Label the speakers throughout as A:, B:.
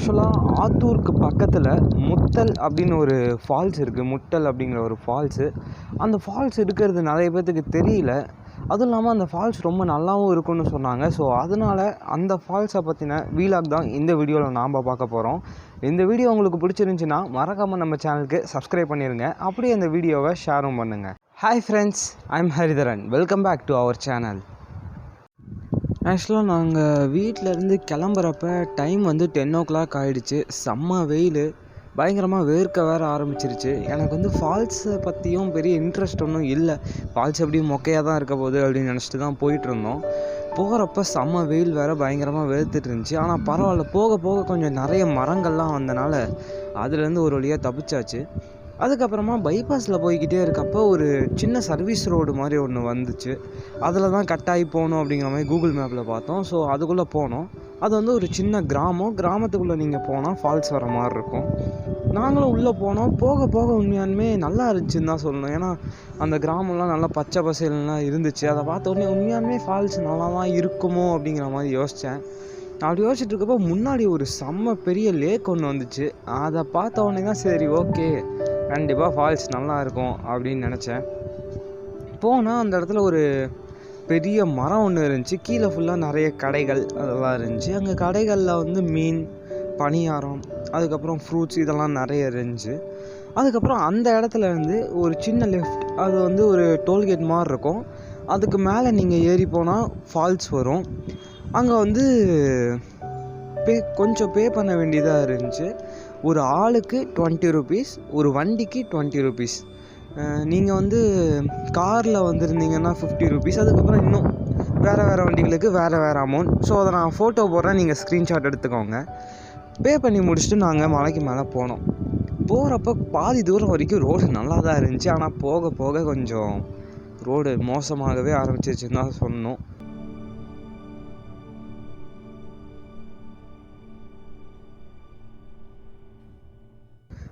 A: ஆக்சுவலாக ஆத்தூருக்கு பக்கத்தில் முத்தல் அப்படின்னு ஒரு ஃபால்ஸ் இருக்குது. முட்டல் அப்படிங்கிற ஒரு ஃபால்ஸு. அந்த ஃபால்ஸ் இருக்கிறது நிறைய பேர்த்துக்கு தெரியல. அதுவும் இல்லாமல் அந்த ஃபால்ஸ் ரொம்ப நல்லாவும் இருக்குன்னு சொன்னாங்க. ஸோ அதனால் அந்த ஃபால்ஸை பற்றின வீலாக் தான் இந்த வீடியோவில் நாம் பார்க்க போகிறோம். இந்த வீடியோ உங்களுக்கு பிடிச்சிருந்துச்சின்னா மறக்காமல் நம்ம சேனலுக்கு சப்ஸ்கிரைப் பண்ணிடுங்க. அப்படியே இந்த வீடியோவை ஷேரும் பண்ணுங்கள். Hi friends, I'm Haridharan. Welcome back to our channel. ஆக்சுவலாக நாங்கள் வீட்டிலேருந்து கிளம்புறப்ப டைம் வந்து 10 o'clock ஆகிடுச்சு. செம்ம வெயில், பயங்கரமாக வேர்க்க வேறு ஆரம்பிச்சிருச்சு. எனக்கு வந்து ஃபால்ஸை பற்றியும் பெரிய இன்ட்ரெஸ்ட் ஒன்றும் இல்லை. ஃபால்ஸ் எப்படியும் மொக்கையாக தான் இருக்க போகுது அப்படின்னு நினச்சிட்டு தான் போயிட்டுருந்தோம். போகிறப்ப செம்ம வெயில் வேறு பயங்கரமாக வேர்த்துட்டு இருந்துச்சு. ஆனால் பரவாயில்ல, போக போக கொஞ்சம் நிறைய மரங்கள்லாம் வந்தனால அதுலேருந்து ஒரு வழியாக தப்பிச்சாச்சு. அதுக்கப்புறமா பைபாஸில் போய்கிட்டே இருக்கப்போ ஒரு சின்ன சர்வீஸ் ரோடு மாதிரி ஒன்று வந்துச்சு. அதில் தான் கட்டாகி போகணும் அப்படிங்கிற மாதிரி கூகுள் மேப்பில் பார்த்தோம். ஸோ அதுக்குள்ளே போனோம். அது வந்து ஒரு சின்ன கிராமத்துக்குள்ளே நீங்கள் போனால் ஃபால்ஸ் வர மாதிரி இருக்கும். நாங்களும் உள்ளே போனோம். போக போக உண்மையாலுமே நல்லா இருந்துச்சுன்னு தான் சொல்லணும். ஏன்னா அந்த கிராமம்லாம் நல்லா பச்சை பசேல்லாம் இருந்துச்சு. அதை பார்த்த உடனே உண்மையாலுமே ஃபால்ஸ் நல்லா தான் இருக்குமோ அப்படிங்கிற மாதிரி யோசித்தேன். அப்படி யோசிச்சுட்டு இருக்கப்போ முன்னாடி ஒரு செம்ம பெரிய லேக் ஒன்று வந்துச்சு. அதை பார்த்த உடனே தான் சரி, ஓகே, கண்டிப்பாக ஃபால்ஸ் நல்லா இருக்கும் அப்படின்னு நினச்சேன். போனால் அந்த இடத்துல ஒரு பெரிய மரம் ஒன்று இருந்துச்சு. கீழே ஃபுல்லாக நிறைய கடைகள் அதெல்லாம் இருந்துச்சு. அங்கே கடைகளில் வந்து மீன், பணியாரம், அதுக்கப்புறம் ஃப்ரூட்ஸ் இதெல்லாம் நிறைய இருந்துச்சு. அதுக்கப்புறம் அந்த இடத்துல இருந்து ஒரு சின்ன லெஃப்ட், அது வந்து ஒரு டோல்கேட் மாதிரி இருக்கும். அதுக்கு மேலே நீங்கள் ஏறி போனால் ஃபால்ஸ் வரும். அங்கே வந்து கொஞ்சம் பே பண்ண வேண்டியதாக இருந்துச்சு. ஒரு ஆளுக்கு 20 rupees, ஒரு வண்டிக்கு 20 rupees. நீங்கள் வந்து காரில் வந்துருந்தீங்கன்னா 50 rupees. அதுக்கப்புறம் இன்னும் வேறு வண்டிகளுக்கு வேறு அமௌண்ட். ஸோ அதை நான் ஃபோட்டோ போடுறேன், நீங்கள் ஸ்க்ரீன்ஷாட் எடுத்துக்கோங்க. பே பண்ணி முடிச்சுட்டு நாங்கள் மலைக்கு மேலே போனோம். போகிறப்ப பாதி தூரம் வரைக்கும் ரோடு நல்லா தான் இருந்துச்சு. ஆனால் போக போக கொஞ்சம் ரோடு மோசமாகவே ஆரம்பிச்சிருச்சுன்னு தான் சொன்னோம்.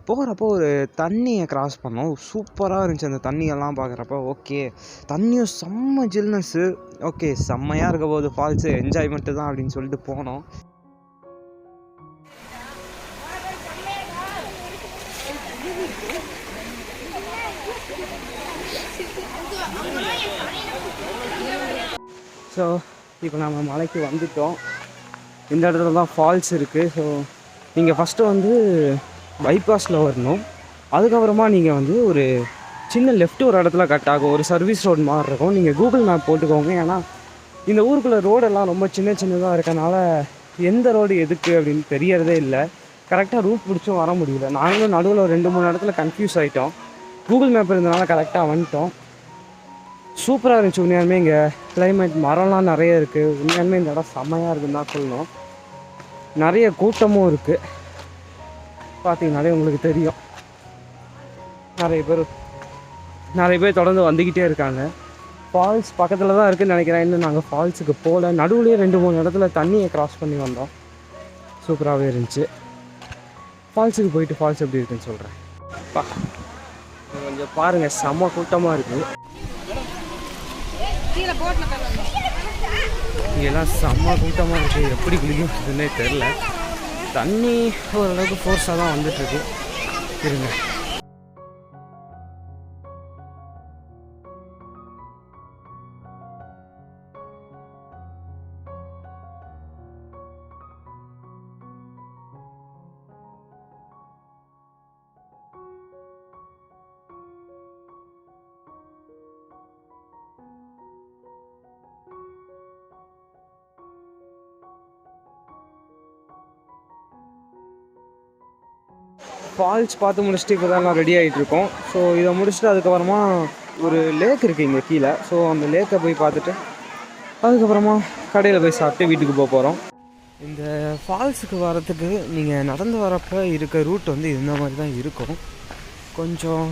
A: போகிறப்போ ஒரு தண்ணியை கிராஸ் பண்ணோம். சூப்பராக இருந்துச்சு அந்த தண்ணியெல்லாம் பார்க்குறப்ப. ஓகே, தண்ணியும் செம்ம ஜில்னஸ்ஸு. ஓகே, செம்மையாக இருக்க போது ஃபால்ஸு, என்ஜாய்மெண்ட்டு தான் அப்படின்னு சொல்லிட்டு போனோம். ஸோ இப்போ நம்ம மலைக்கு வந்துட்டோம். இந்த இடத்துல தான் ஃபால்ஸ் இருக்குது. ஸோ நீங்கள் ஃபஸ்ட்டு வந்து பைபாஸில் வரணும். அதுக்கப்புறமா நீங்கள் வந்து ஒரு சின்ன லெஃப்ட் ஒரு இடத்துல கட் ஆகும். ஒரு சர்வீஸ் ரோடு மாதிரி இருக்கும். நீங்கள் கூகுள் மேப் போட்டுக்கோங்க. ஏன்னா இந்த ஊருக்குள்ளே ரோடெல்லாம் ரொம்ப சின்னதாக இருக்கனால எந்த ரோடு எதுக்கு அப்படின்னு தெரியறதே இல்லை. கரெக்டாக ரூட் பிடிச்சும் வர முடியல. நாங்களும் நடுவில் ஒரு 2-3 இடத்துல கன்ஃபியூஸ் ஆகிட்டோம். கூகுள் மேப் இருந்தனால கரெக்டாக வந்துட்டோம். சூப்பராக இருந்துச்சு உண்மையாலுமே. இங்கே கிளைமேட், மரம்லாம் நிறைய இருக்குது. உண்மையாலுமே இந்த இடம் செம்மையாக இருக்குன்னு தான் சொல்லணும். நிறைய கூட்டமும் இருக்குது. பார்த்தீங்கன்னாலே உங்களுக்கு தெரியும். நிறைய பேர் தொடர்ந்து வந்துக்கிட்டே இருக்காங்க. ஃபால்ஸ் பக்கத்தில் தான் இருக்குதுன்னு நினைக்கிறேன். இன்னும் நாங்கள் ஃபால்ஸுக்கு போகல. நடுவுலேயே 2-3 இடத்துல தண்ணியை கிராஸ் பண்ணி வந்தோம். சூப்பராகவே இருந்துச்சு. ஃபால்ஸுக்கு போயிட்டு ஃபால்ஸ் எப்படி இருக்குன்னு சொல்கிறேன். கொஞ்சம் பாருங்கள், செம்ம கூட்டமாக இருக்குது. இங்கெல்லாம் செம்ம கூட்டமாக இருக்குது. எப்படி குளிக்குதுன்னே தெரில. தண்ணி ஓரளவுக்கு ஃபோர்ஸாக தான் வந்துட்டுருக்கு. இருங்க, ஃபால்ஸ் பார்த்து முடிச்சுட்டு இப்போ தான் ரெடி ஆகிட்ருக்கோம். ஸோ இதை முடிச்சுட்டு அதுக்கப்புறமா ஒரு லேக் இருக்குது இங்கே கீழே. ஸோ அந்த லேக்கை போய் பார்த்துட்டு அதுக்கப்புறமா கடையில் போய் சாப்பிட்டு வீட்டுக்கு போகிறோம். இந்த ஃபால்ஸுக்கு வரத்துக்கு நீங்கள் நடந்து வரப்போ இருக்க ரூட் வந்து இந்த மாதிரி தான் இருக்கும். கொஞ்சம்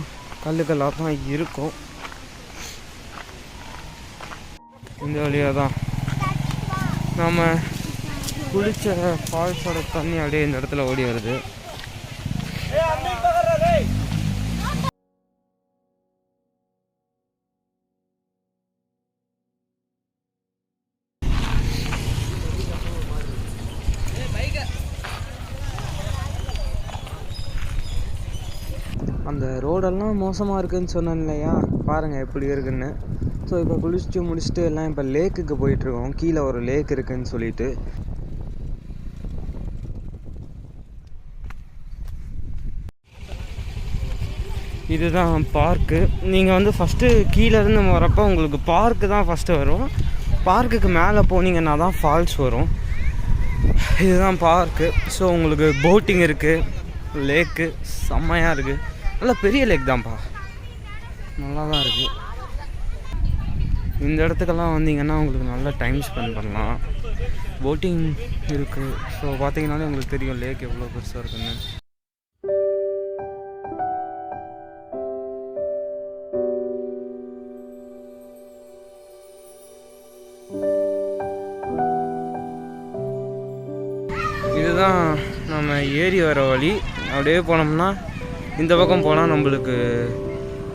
A: கல்லுக்கல்லாக தான் இருக்கும். இந்த வழியாக தான் நம்ம குளிச்ச ஃபால்ஸோட தண்ணி அப்படியே இந்த இடத்துல ஓடி வருது. அந்த ரோடெல்லாம் மோசமாக இருக்குதுன்னு சொன்னேன் இல்லையா, பாருங்கள் எப்படி இருக்குன்னு. ஸோ இப்போ குளிச்சுட்டு முடிச்சுட்டு எல்லாம் இப்போ லேக்குக்கு போயிட்டுருக்கோம். கீழே ஒரு லேக் இருக்குதுன்னு சொல்லிட்டு. இதுதான் பார்க்கு. நீங்கள் வந்து ஃபஸ்ட்டு கீழேருந்து வரப்போ உங்களுக்கு பார்க்கு தான் ஃபஸ்ட்டு வரும். பார்க்குக்கு மேலே போனீங்கன்னா தான் ஃபால்ஸ் வரும். இதுதான் பார்க்கு. ஸோ உங்களுக்கு போட்டிங் இருக்குது, லேக்கு செம்மையாக இருக்குது. நல்லா பெரிய லேக் தான்ப்பா, நல்லா தான் இருக்குது. இந்த இடத்துக்கெல்லாம் வந்தீங்கன்னா உங்களுக்கு நல்லா டைம் ஸ்பெண்ட் பண்ணலாம். போட்டிங் இருக்குது. ஸோ பார்த்தீங்கன்னாலே உங்களுக்கு தெரியும் லேக் எவ்வளோ பெருசாக இருக்குன்னு. இதுதான் நம்ம ஏரி வர வழி. அப்படியே போனோம்னா இந்த பக்கம் போனால் நம்மளுக்கு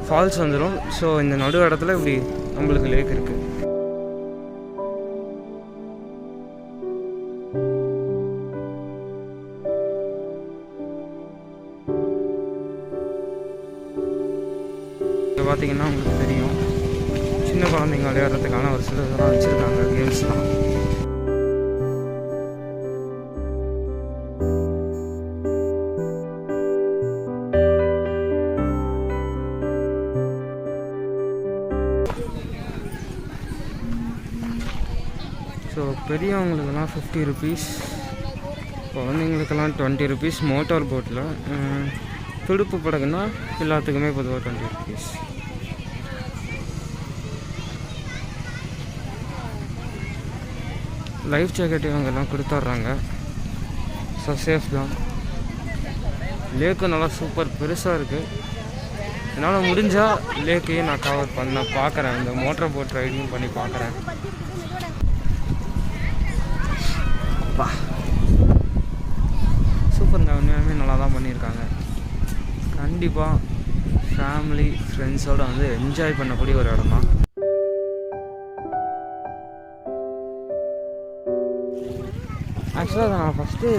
A: ஃபால்ஸ் வந்துடும். ஸோ இந்த நடு இடத்துல இப்படி நம்மளுக்கு லேக் இருக்குது. இங்கே பார்த்தீங்கன்னா உங்களுக்கு தெரியும் சின்ன குழந்தைங்க விளையாடுறதுக்கான ஒரு சில இதெல்லாம் வச்சுருக்காங்க, கேம்ஸ்லாம். ஸோ பெரியவங்களுக்கெல்லாம் 50 ருபீஸ், குழந்தைங்களுக்கெல்லாம் 20 ருபீஸ். மோட்டார் போட்டில் துடுப்பு படகுன்னா எல்லாத்துக்குமே பொதுவாக 20 ருபீஸ். லைஃப் ஜாக்கெட் இவங்கெல்லாம் கொடுத்துட்றாங்க. ஸோ சேஃப் தான். லேக்கு நல்லா சூப்பர் பெருசாக இருக்குது. என்னால் முடிஞ்சால் லேக்கையும் நான் கவர் பண்ண பார்க்குறேன். இந்த மோட்டர் போட் ரைடிங் பண்ணி பார்க்குறேன். சூப்பருங்க, உண்மையாலுமே நல்லா தான் பண்ணியிருக்காங்க. கண்டிப்பாக ஃபேமிலி ஃப்ரெண்ட்ஸோடு வந்து என்ஜாய் பண்ணக்கூடிய ஒரு இடம் தான். ஆக்சுவலாக அதை நான் ஃபஸ்ட்டு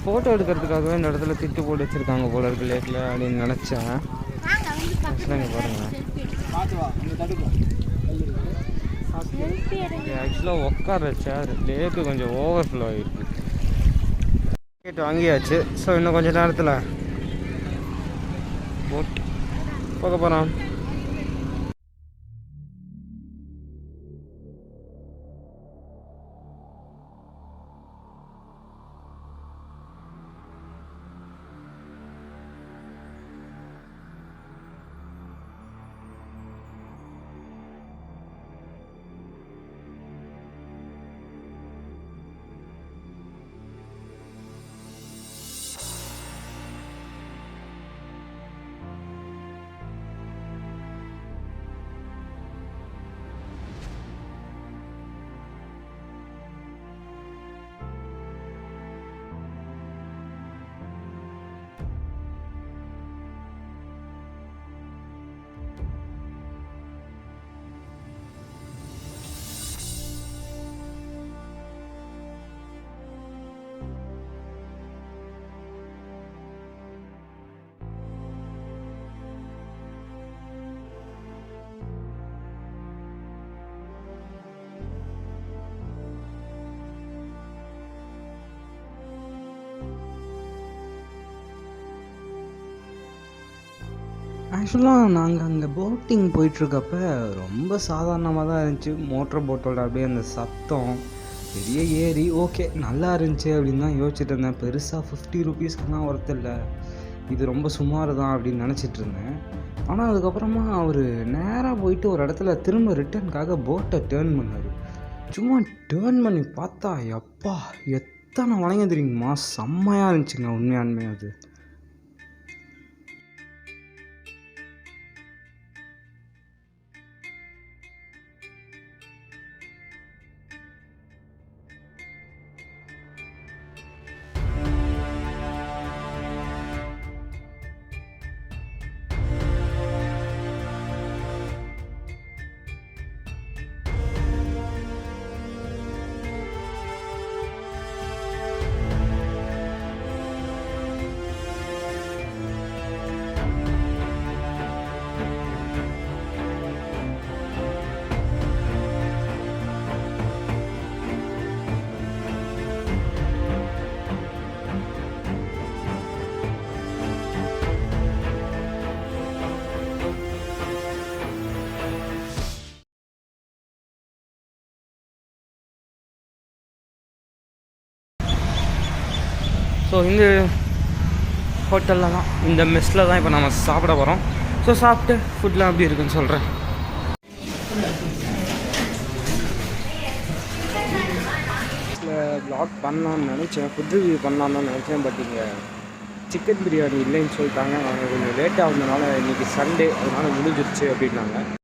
A: ஃபோட்டோ எடுக்கிறதுக்காகவே இந்த இடத்துல திட்டு போட்டு வச்சுருக்காங்க போல இருக்குது லேக்கில் அப்படின்னு நினச்சேன். ஆக்சுவலாக இங்கே பாருங்கள், ஆக்சுவலாக உட்கார சேர் லேக்கு கொஞ்சம் ஓவர்ஃப்ளோ ஆகிருக்கு. டிக்கெட் வாங்கியாச்சு. ஸோ இன்னும் கொஞ்சம் நேரத்தில் போட் போக போகிறோம். ஆக்சுவலாக நாங்கள் அங்கே போட்டிங் போயிட்டுருக்கப்ப ரொம்ப சாதாரணமாக தான் இருந்துச்சு. மோட்டர் போட்டோட அப்படியே அந்த சத்தம், பெரிய ஏரி, ஓகே நல்லா இருந்துச்சு அப்படின்னு தான் யோசிச்சுட்டு இருந்தேன். பெருசாக 50 ருபீஸ்க்குலாம் ஒர்த்து இல்லை, இது ரொம்ப சுமார் தான் அப்படின்னு நினச்சிட்டு இருந்தேன். ஆனால் அதுக்கப்புறமா அவர் நேராக போயிட்டு ஒரு இடத்துல திரும்ப ரிட்டர்னுக்காக போட்டை டேர்ன் பண்ணார். சும்மா டேர்ன் பண்ணி பார்த்தா எப்பா எத்தனை வளைங்க தெரியுமா, செம்மையாக இருந்துச்சுங்க உண்மையானுமே. அது ஸோ இந்த ஹோட்டலில் தான், இந்த மெஸ்ஸில் தான் இப்போ நம்ம சாப்பிட போகிறோம். ஸோ சாப்பிட்டு ஃபுட்லாம் எப்படி இருக்குன்னு சொல்கிறேன். வ்ளாக் பண்ணலான்னு நினச்சேன், ஃபுட் ரிவ்யூ பண்ணலான்னு தான் நினச்சேன். பட் இங்கே சிக்கன் பிரியாணி இல்லைன்னு சொல்லிட்டாங்க. அவங்க கொஞ்சம் லேட்டாக வந்ததுனால இன்றைக்கி சண்டே, அதனால் முடிஞ்சிருச்சு அப்படின்னாங்க.